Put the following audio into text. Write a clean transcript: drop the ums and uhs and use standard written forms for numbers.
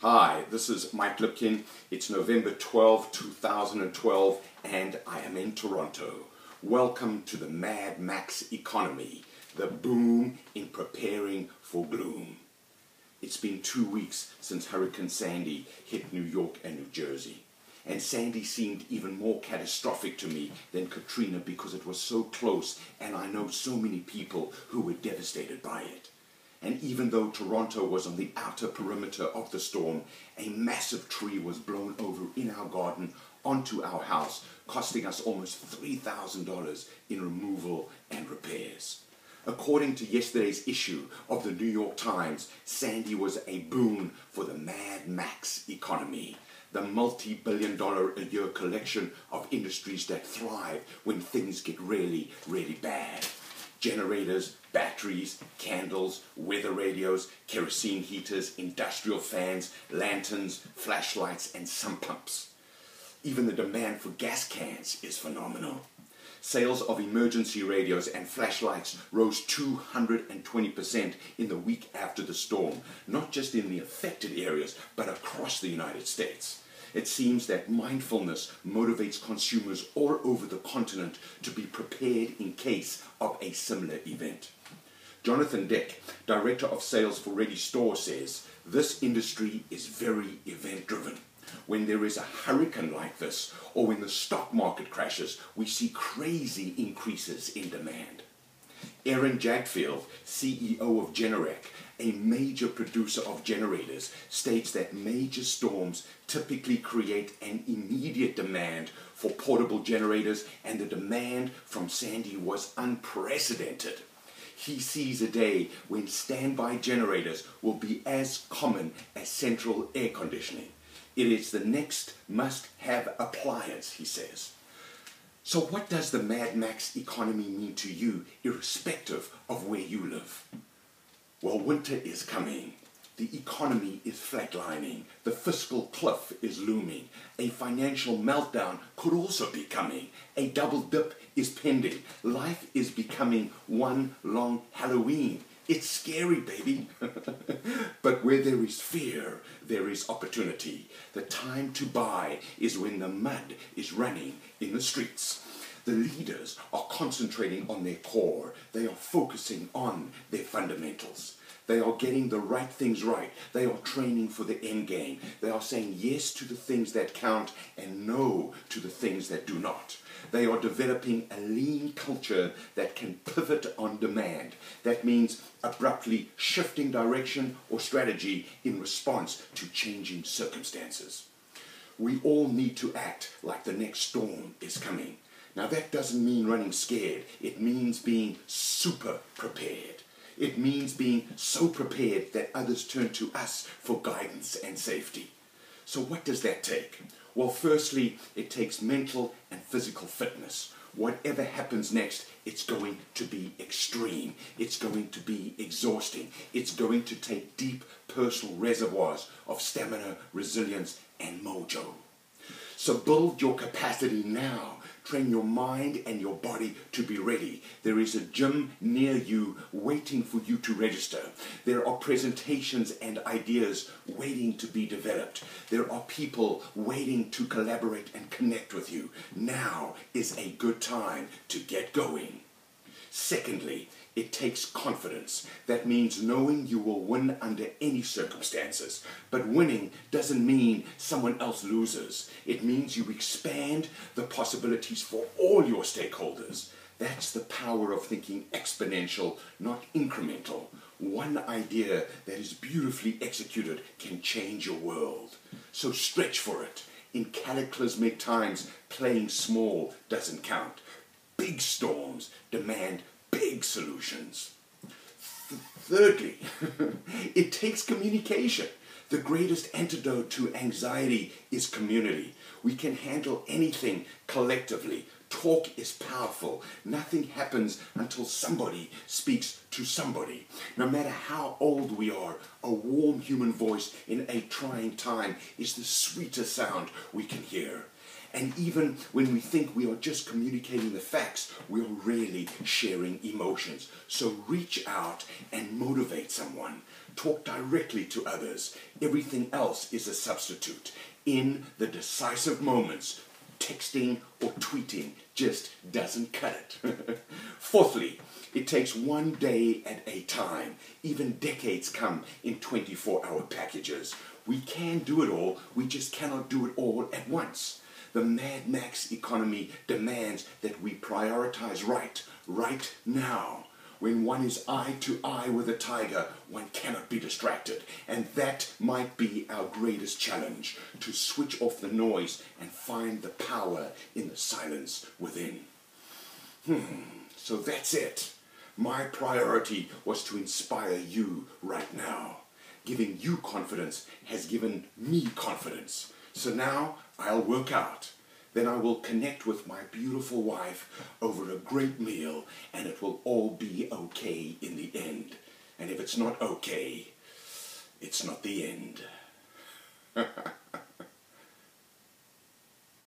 Hi, this is Mike Lipkin. It's November 12, 2012, and I am in Toronto. Welcome to the Mad Max economy, the boom in preparing for gloom. It's been 2 weeks since Hurricane Sandy hit New York and New Jersey. And Sandy seemed even more catastrophic to me than Katrina because it was so close and I know so many people who were devastated by it. And even though Toronto was on the outer perimeter of the storm, a massive tree was blown over in our garden onto our house, costing us almost $3,000 in removal and repairs. According to yesterday's issue of the New York Times, Sandy was a boon for the Mad Max economy, the multi-billion-dollar-a-year collection of industries that thrive when things get really, really bad. Generators, batteries, candles, weather radios, kerosene heaters, industrial fans, lanterns, flashlights, and sump pumps. Even the demand for gas cans is phenomenal. Sales of emergency radios and flashlights rose 220% in the week after the storm, not just in the affected areas, but across the United States. It seems that mindfulness motivates consumers all over the continent to be prepared in case of a similar event. Jonathan Dick, Director of Sales for Ready Store, says, "This industry is very event-driven. When there is a hurricane like this, or when the stock market crashes, we see crazy increases in demand." Aaron Jagfield, CEO of Generac, a major producer of generators, states that major storms typically create an immediate demand for portable generators, and the demand from Sandy was unprecedented. He sees a day when standby generators will be as common as central air conditioning. It is the next must-have appliance, he says. So what does the Mad Max economy mean to you, irrespective of where you live? Well, winter is coming. The economy is flatlining. The fiscal cliff is looming. A financial meltdown could also be coming. A double dip is pending. Life is becoming one long Halloween. It's scary, baby. But where there is fear, there is opportunity. The time to buy is when the mud is running in the streets. The leaders are concentrating on their core. They are focusing on their fundamentals. They are getting the right things right. They are training for the end game. They are saying yes to the things that count and no to the things that do not. They are developing a lean culture that can pivot on demand. That means abruptly shifting direction or strategy in response to changing circumstances. We all need to act like the next storm is coming. Now that doesn't mean running scared. It means being super prepared. It means being so prepared that others turn to us for guidance and safety. So what does that take? Well, firstly, it takes mental and physical fitness. Whatever happens next, it's going to be extreme. It's going to be exhausting. It's going to take deep personal reservoirs of stamina, resilience, and mojo. So build your capacity now. Train your mind and your body to be ready. There is a gym near you waiting for you to register. There are presentations and ideas waiting to be developed. There are people waiting to collaborate and connect with you. Now is a good time to get going. Secondly, it takes confidence. That means knowing you will win under any circumstances. But winning doesn't mean someone else loses. It means you expand the possibilities for all your stakeholders. That's the power of thinking exponential, not incremental. One idea that is beautifully executed can change your world. So stretch for it. In cataclysmic times, playing small doesn't count. Big storms demand big solutions. Thirdly, it takes communication. The greatest antidote to anxiety is community. We can handle anything collectively. Talk is powerful. Nothing happens until somebody speaks to somebody. No matter how old we are, a warm human voice in a trying time is the sweetest sound we can hear. And even when we think we are just communicating the facts, we are really sharing emotions. So reach out and motivate someone. talk directly to others. Everything else is a substitute. In the decisive moments, texting or tweeting just doesn't cut it. Fourthly, it takes one day at a time. Even decades come in 24-hour packages. We can do it all, we just cannot do it all at once. The Mad Max economy demands that we prioritize right now. When one is eye to eye with a tiger, one cannot be distracted. And that might be our greatest challenge, to switch off the noise and find the power in the silence within. So that's it. My priority was to inspire you right now. Giving you confidence has given me confidence. So now I'll work out. Then I will connect with my beautiful wife over a great meal, and it will all be okay in the end. And if it's not okay, it's not the end.